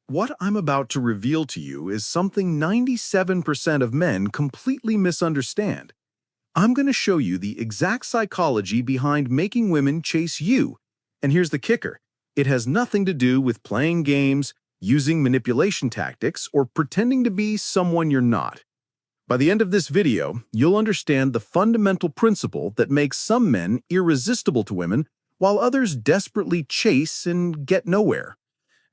What I'm about to reveal to you is something 97% of men completely misunderstand. I'm going to show you the exact psychology behind making women chase you. And here's the kicker. It has nothing to do with playing games, using manipulation tactics, or pretending to be someone you're not. By the end of this video, you'll understand the fundamental principle that makes some men irresistible to women while others desperately chase and get nowhere.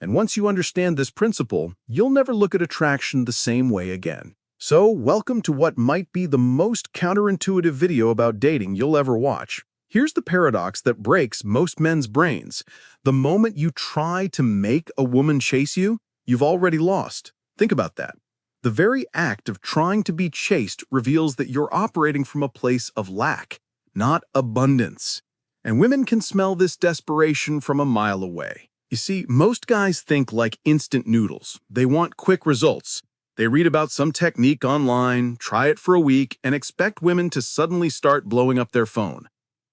And once you understand this principle, you'll never look at attraction the same way again. So, welcome to what might be the most counterintuitive video about dating you'll ever watch. Here's the paradox that breaks most men's brains. The moment you try to make a woman chase you, you've already lost. Think about that. The very act of trying to be chased reveals that you're operating from a place of lack, not abundance. And women can smell this desperation from a mile away. You see, most guys think like instant noodles. They want quick results. They read about some technique online, try it for a week, and expect women to suddenly start blowing up their phone.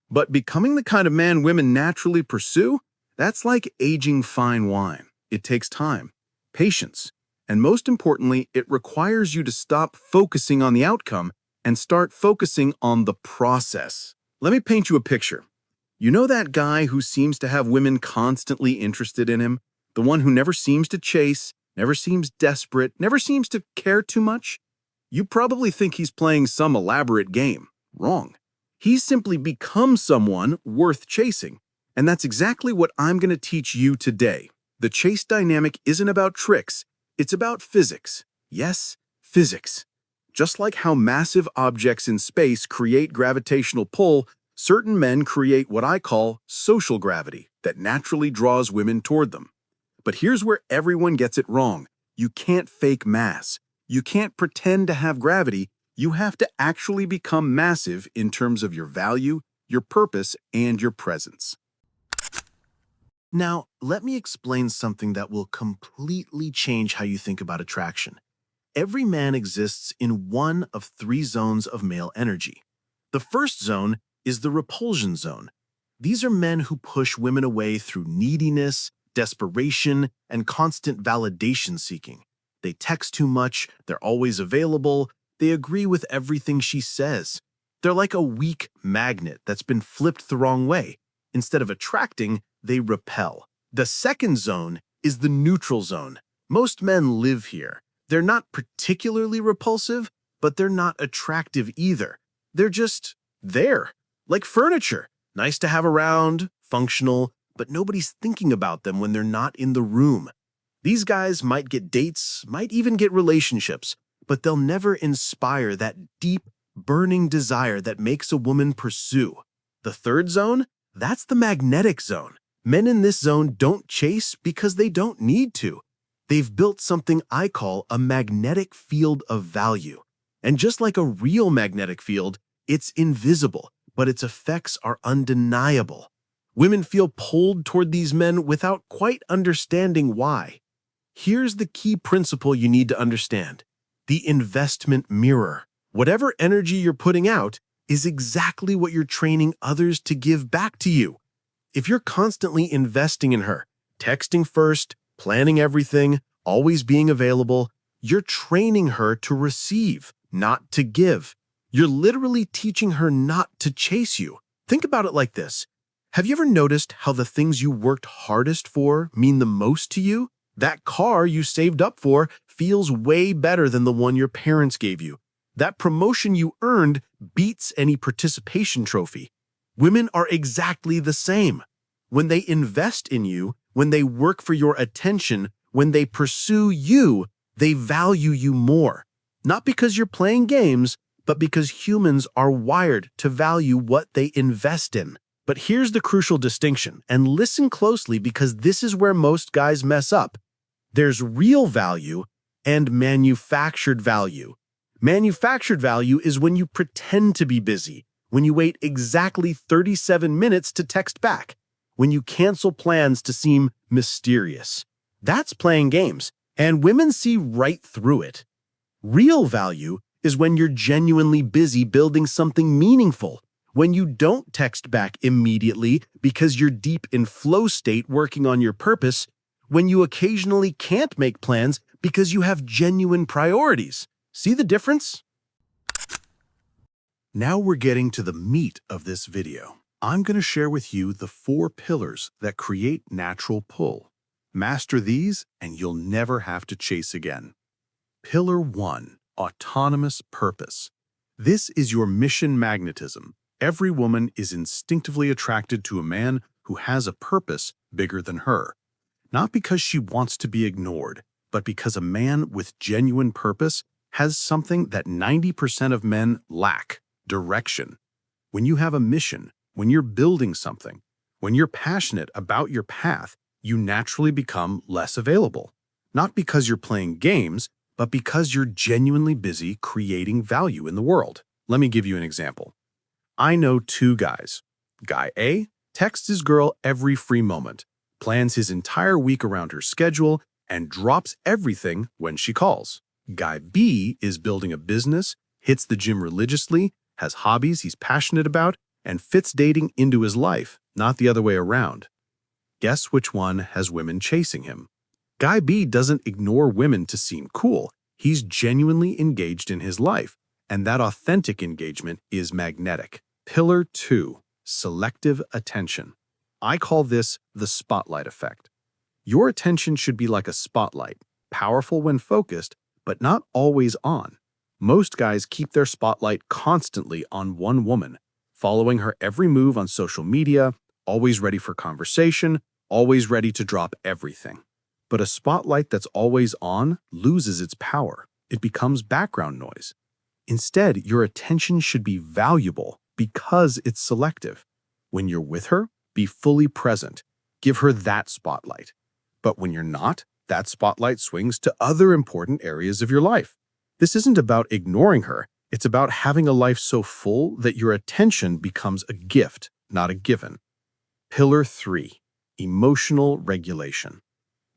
But becoming the kind of man women naturally pursue, that's like aging fine wine. It takes time, patience, and most importantly, it requires you to stop focusing on the outcome and start focusing on the process. Let me paint you a picture. You know that guy who seems to have women constantly interested in him? The one who never seems to chase, never seems desperate, never seems to care too much? You probably think he's playing some elaborate game. Wrong. He's simply become someone worth chasing. And that's exactly what I'm going to teach you today. The chase dynamic isn't about tricks, it's about physics. Yes, physics. Just like how massive objects in space create gravitational pull, certain men create what I call social gravity that naturally draws women toward them. But here's where everyone gets it wrong. You can't fake mass. You can't pretend to have gravity. You have to actually become massive in terms of your value, your purpose, and your presence. Now, let me explain something that will completely change how you think about attraction. Every man exists in one of three zones of male energy. The first zone is the repulsion zone. These are men who push women away through neediness, desperation, and constant validation seeking. They text too much, they're always available, they agree with everything she says. They're like a weak magnet that's been flipped the wrong way. Instead of attracting, they repel. The second zone is the neutral zone. Most men live here. They're not particularly repulsive, but they're not attractive either. They're just there. Like furniture, nice to have around, functional, but nobody's thinking about them when they're not in the room. These guys might get dates, might even get relationships, but they'll never inspire that deep, burning desire that makes a woman pursue. The third zone? That's the magnetic zone. Men in this zone don't chase because they don't need to. They've built something I call a magnetic field of value. And just like a real magnetic field, it's invisible, but its effects are undeniable. Women feel pulled toward these men without quite understanding why. Here's the key principle you need to understand. The investment mirror. Whatever energy you're putting out is exactly what you're training others to give back to you. If you're constantly investing in her, texting first, planning everything, always being available, you're training her to receive, not to give. You're literally teaching her not to chase you. Think about it like this. Have you ever noticed how the things you worked hardest for mean the most to you? That car you saved up for feels way better than the one your parents gave you. That promotion you earned beats any participation trophy. Women are exactly the same. When they invest in you, when they work for your attention, when they pursue you, they value you more. Not because you're playing games, but because humans are wired to value what they invest in. But here's the crucial distinction, and listen closely because this is where most guys mess up. There's real value and manufactured value. Manufactured value is when you pretend to be busy, when you wait exactly 37 minutes to text back, when you cancel plans to seem mysterious. That's playing games, and women see right through it. Real value is when you're genuinely busy building something meaningful, when you don't text back immediately because you're deep in flow state working on your purpose, when you occasionally can't make plans because you have genuine priorities. See the difference? Now we're getting to the meat of this video. I'm going to share with you the 4 pillars that create natural pull. Master these and you'll never have to chase again. Pillar 1, autonomous purpose. This is your mission magnetism. Every woman is instinctively attracted to a man who has a purpose bigger than her. Not because she wants to be ignored, but because a man with genuine purpose has something that 90% of men lack: direction. When you have a mission, when you're building something, when you're passionate about your path, you naturally become less available. Not because you're playing games, but because you're genuinely busy creating value in the world. Let me give you an example. I know 2 guys. Guy A texts his girl every free moment, plans his entire week around her schedule, and drops everything when she calls. Guy B is building a business, hits the gym religiously, has hobbies he's passionate about, and fits dating into his life, not the other way around. Guess which one has women chasing him? Guy B doesn't ignore women to seem cool. He's genuinely engaged in his life, and that authentic engagement is magnetic. Pillar 2, selective attention. I call this the spotlight effect. Your attention should be like a spotlight, powerful when focused, but not always on. Most guys keep their spotlight constantly on one woman, following her every move on social media, always ready for conversation, always ready to drop everything. But a spotlight that's always on loses its power. It becomes background noise. Instead, your attention should be valuable because it's selective. When you're with her, be fully present. Give her that spotlight. But when you're not, that spotlight swings to other important areas of your life. This isn't about ignoring her. It's about having a life so full that your attention becomes a gift, not a given. Pillar 3, emotional regulation.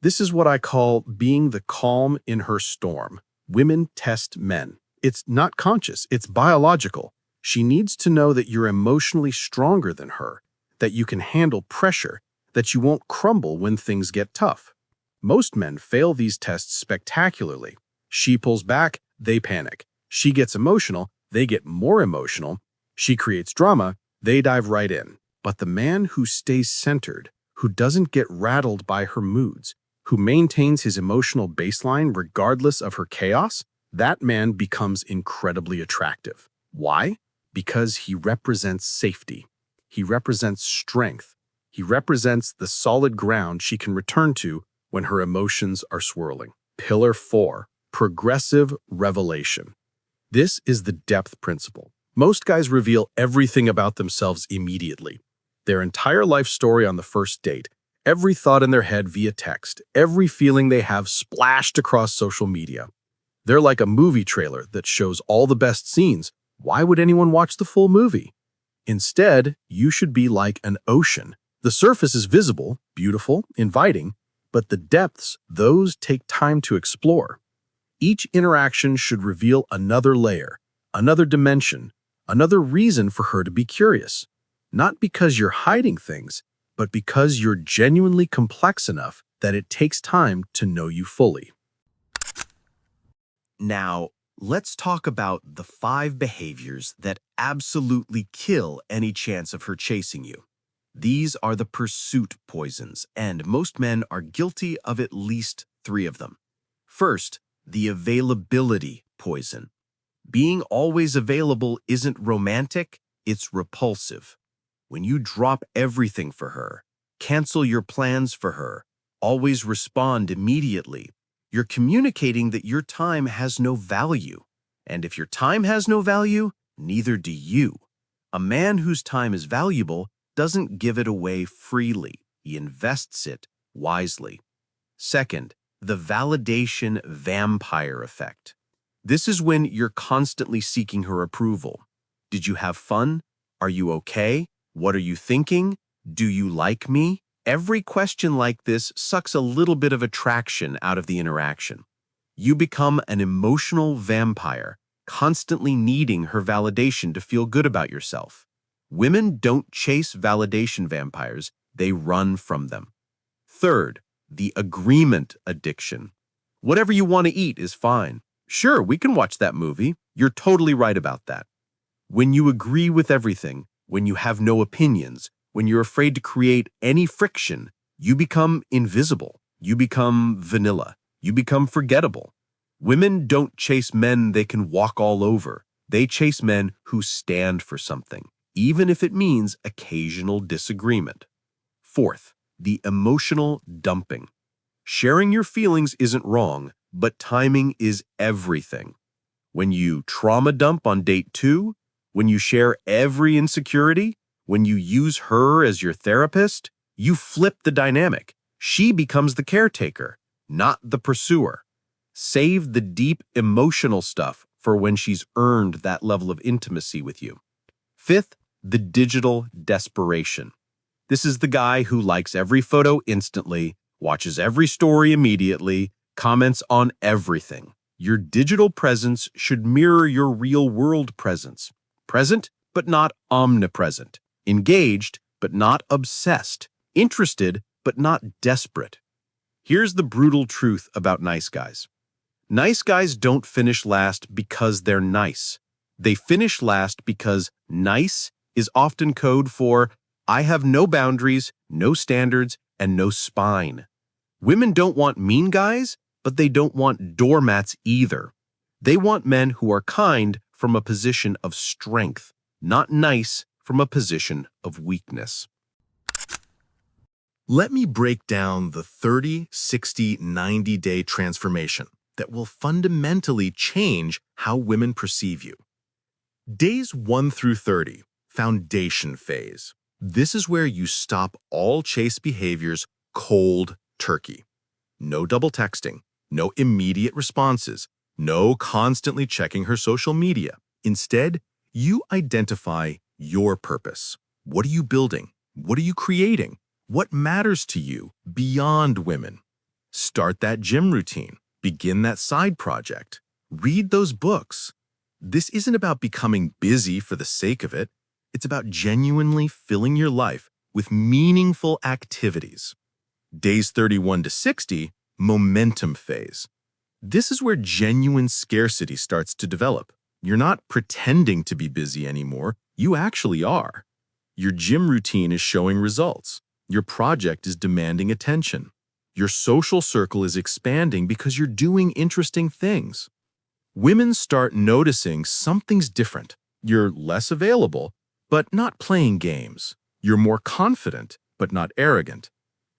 This is what I call being the calm in her storm. Women test men. It's not conscious, it's biological. She needs to know that you're emotionally stronger than her, that you can handle pressure, that you won't crumble when things get tough. Most men fail these tests spectacularly. She pulls back, they panic. She gets emotional, they get more emotional. She creates drama, they dive right in. But the man who stays centered, who doesn't get rattled by her moods, who maintains his emotional baseline regardless of her chaos, that man becomes incredibly attractive. Why? Because he represents safety. He represents strength. He represents the solid ground she can return to when her emotions are swirling. Pillar 4, progressive revelation. This is the depth principle. Most guys reveal everything about themselves immediately. Their entire life story on the first date, every thought in their head via text, every feeling they have splashed across social media. They're like a movie trailer that shows all the best scenes. Why would anyone watch the full movie? Instead, you should be like an ocean. The surface is visible, beautiful, inviting, but the depths, those take time to explore. Each interaction should reveal another layer, another dimension, another reason for her to be curious. Not because you're hiding things, but because you're genuinely complex enough that it takes time to know you fully. Now, let's talk about the 5 behaviors that absolutely kill any chance of her chasing you. These are the pursuit poisons, and most men are guilty of at least 3 of them. First, the availability poison. Being always available isn't romantic, it's repulsive. When you drop everything for her, cancel your plans for her, always respond immediately, you're communicating that your time has no value. And if your time has no value, neither do you. A man whose time is valuable doesn't give it away freely. He invests it wisely. Second, the validation vampire effect. This is when you're constantly seeking her approval. Did you have fun? Are you okay? What are you thinking? Do you like me? Every question like this sucks a little bit of attraction out of the interaction. You become an emotional vampire, constantly needing her validation to feel good about yourself. Women don't chase validation vampires, they run from them. Third, the agreement addiction. Whatever you want to eat is fine. Sure, we can watch that movie. You're totally right about that. When you agree with everything, when you have no opinions, when you're afraid to create any friction, you become invisible. You become vanilla. You become forgettable. Women don't chase men they can walk all over. They chase men who stand for something, even if it means occasional disagreement. Fourth, the emotional dumping. Sharing your feelings isn't wrong, but timing is everything. When you trauma dump on date 2, when you share every insecurity, when you use her as your therapist, you flip the dynamic. She becomes the caretaker, not the pursuer. Save the deep emotional stuff for when she's earned that level of intimacy with you. Fifth, the digital desperation. This is the guy who likes every photo instantly, watches every story immediately, comments on everything. Your digital presence should mirror your real-world presence. Present, but not omnipresent. Engaged, but not obsessed. Interested, but not desperate. Here's the brutal truth about nice guys. Nice guys don't finish last because they're nice. They finish last because nice is often code for I have no boundaries, no standards, and no spine. Women don't want mean guys, but they don't want doormats either. They want men who are kind from a position of strength, not nice from a position of weakness. Let me break down the 30, 60, 90-day transformation that will fundamentally change how women perceive you. Days 1 through 30, foundation phase. This is where you stop all chase behaviors cold turkey. No double texting, no immediate responses, no constantly checking her social media. Instead, you identify your purpose. What are you building? What are you creating? What matters to you beyond women? Start that gym routine. Begin that side project. Read those books. This isn't about becoming busy for the sake of it. It's about genuinely filling your life with meaningful activities. Days 31 to 60, momentum phase. This is where genuine scarcity starts to develop. You're not pretending to be busy anymore. You actually are. Your gym routine is showing results. Your project is demanding attention. Your social circle is expanding because you're doing interesting things. Women start noticing something's different. You're less available, but not playing games. You're more confident, but not arrogant.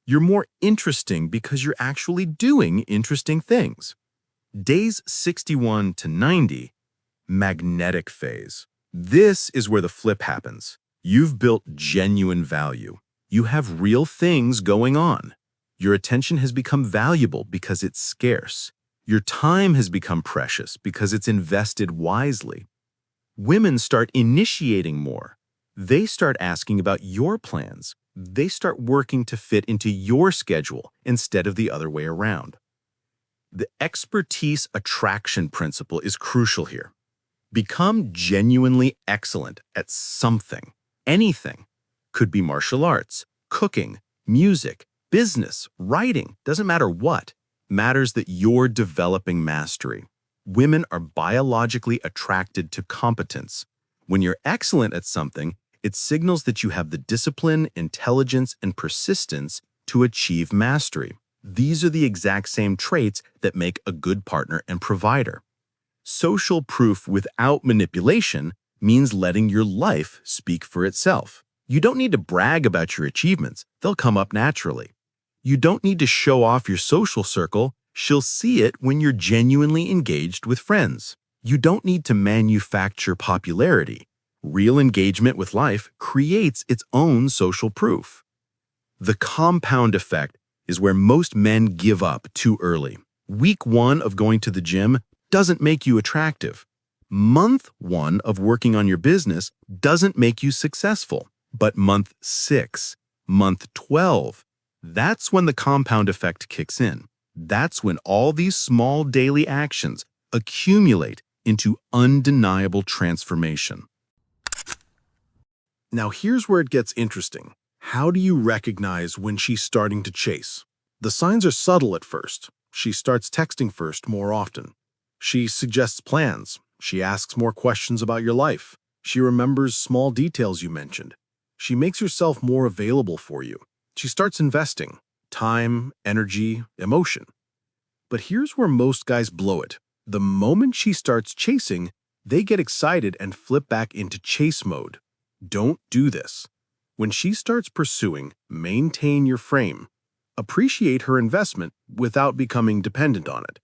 You're more interesting because you're actually doing interesting things. Days 61 to 90, magnetic phase. This is where the flip happens. You've built genuine value. You have real things going on. Your attention has become valuable because it's scarce. Your time has become precious because it's invested wisely. Women start initiating more. They start asking about your plans. They start working to fit into your schedule instead of the other way around. The expertise attraction principle is crucial here. Become genuinely excellent at something, anything. Could be martial arts, cooking, music, business, writing, doesn't matter what. Matters that you're developing mastery. Women are biologically attracted to competence. When you're excellent at something, it signals that you have the discipline, intelligence, and persistence to achieve mastery. These are the exact same traits that make a good partner and provider. Social proof without manipulation means letting your life speak for itself. You don't need to brag about your achievements. They'll come up naturally. You don't need to show off your social circle. She'll see it when you're genuinely engaged with friends. You don't need to manufacture popularity. Real engagement with life creates its own social proof. The compound effect is where most men give up too early. Week 1 of going to the gym doesn't make you attractive. Month 1 of working on your business doesn't make you successful. But month 6, month 12, that's when the compound effect kicks in. That's when all these small daily actions accumulate into undeniable transformation. Now here's where it gets interesting. How do you recognize when she's starting to chase? The signs are subtle at first. She starts texting first more often. She suggests plans. She asks more questions about your life. She remembers small details you mentioned. She makes herself more available for you. She starts investing time, energy, emotion. But here's where most guys blow it. The moment she starts chasing, they get excited and flip back into chase mode. Don't do this. When she starts pursuing, maintain your frame. Appreciate her investment without becoming dependent on it.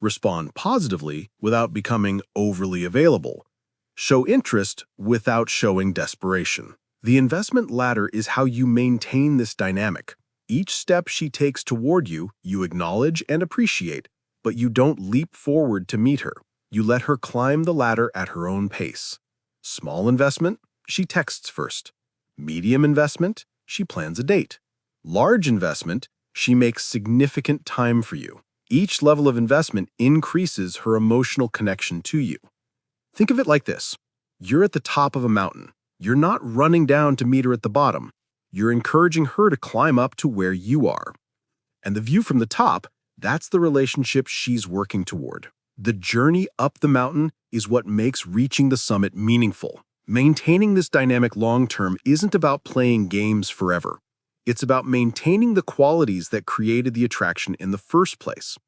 Respond positively without becoming overly available. Show interest without showing desperation. The investment ladder is how you maintain this dynamic. Each step she takes toward you, you acknowledge and appreciate, but you don't leap forward to meet her. You let her climb the ladder at her own pace. Small investment, she texts first. Medium investment, she plans a date. Large investment, she makes significant time for you. Each level of investment increases her emotional connection to you. Think of it like this. You're at the top of a mountain. You're not running down to meet her at the bottom. You're encouraging her to climb up to where you are. And the view from the top, that's the relationship she's working toward. The journey up the mountain is what makes reaching the summit meaningful. Maintaining this dynamic long-term isn't about playing games forever. It's about maintaining the qualities that created the attraction in the first place.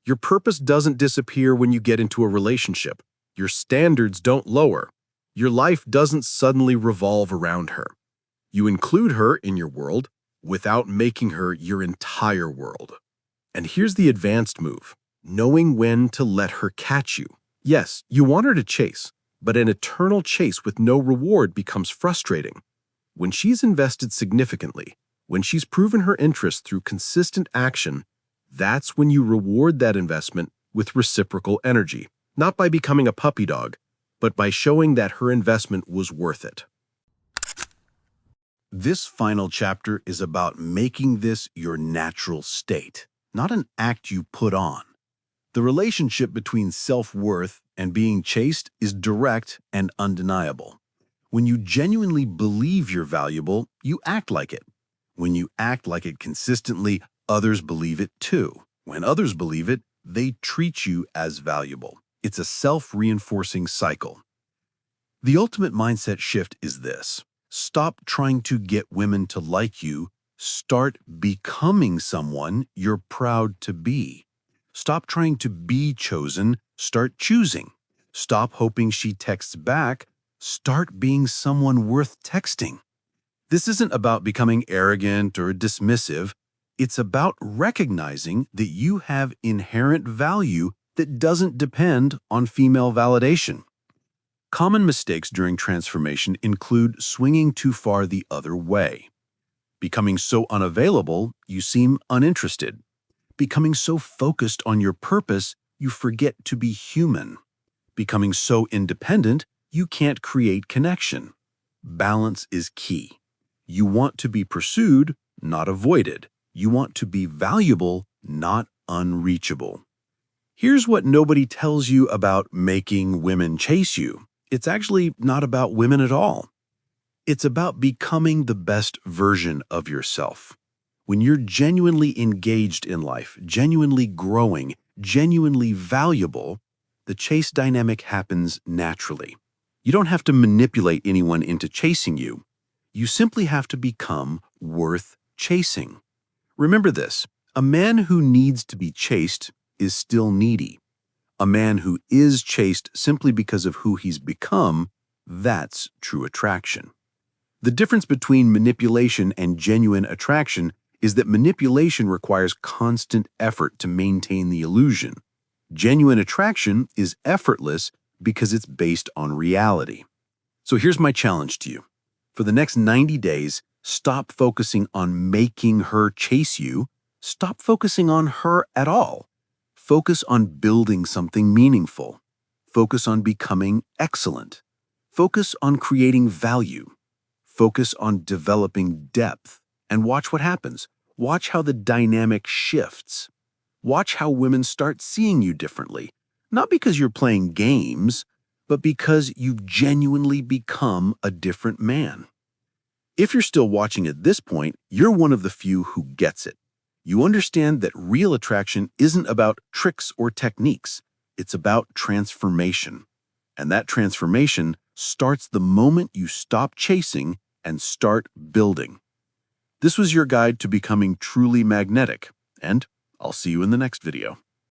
Your purpose doesn't disappear when you get into a relationship. Your standards don't lower. Your life doesn't suddenly revolve around her. You include her in your world without making her your entire world. And here's the advanced move, knowing when to let her catch you. Yes, you want her to chase, but an eternal chase with no reward becomes frustrating. When she's invested significantly, when she's proven her interest through consistent action, that's when you reward that investment with reciprocal energy, not by becoming a puppy dog, but by showing that her investment was worth it. This final chapter is about making this your natural state, not an act you put on. The relationship between self-worth and being chased is direct and undeniable. When you genuinely believe you're valuable, you act like it. When you act like it consistently, others believe it too. When others believe it, they treat you as valuable. It's a self-reinforcing cycle. The ultimate mindset shift is this. Stop trying to get women to like you. Start becoming someone you're proud to be. Stop trying to be chosen. Start choosing. Stop hoping she texts back. Start being someone worth texting. This isn't about becoming arrogant or dismissive. It's about recognizing that you have inherent value that doesn't depend on female validation. Common mistakes during transformation include swinging too far the other way. Becoming so unavailable, you seem uninterested. Becoming so focused on your purpose, you forget to be human. Becoming so independent, you can't create connection. Balance is key. You want to be pursued, not avoided. You want to be valuable, not unreachable. Here's what nobody tells you about making women chase you. It's actually not about women at all. It's about becoming the best version of yourself. When you're genuinely engaged in life, genuinely growing, genuinely valuable, the chase dynamic happens naturally. You don't have to manipulate anyone into chasing you. You simply have to become worth chasing. Remember this, a man who needs to be chased is still needy. A man who is chased simply because of who he's become, that's true attraction. The difference between manipulation and genuine attraction is that manipulation requires constant effort to maintain the illusion. Genuine attraction is effortless because it's based on reality. So here's my challenge to you. For the next 90 days, stop focusing on making her chase you. Stop focusing on her at all. Focus on building something meaningful. Focus on becoming excellent. Focus on creating value. Focus on developing depth. And watch what happens. Watch how the dynamic shifts. Watch how women start seeing you differently. Not because you're playing games, but because you've genuinely become a different man. If you're still watching at this point, you're one of the few who gets it. You understand that real attraction isn't about tricks or techniques. It's about transformation. And that transformation starts the moment you stop chasing and start building. This was your guide to becoming truly magnetic, and I'll see you in the next video.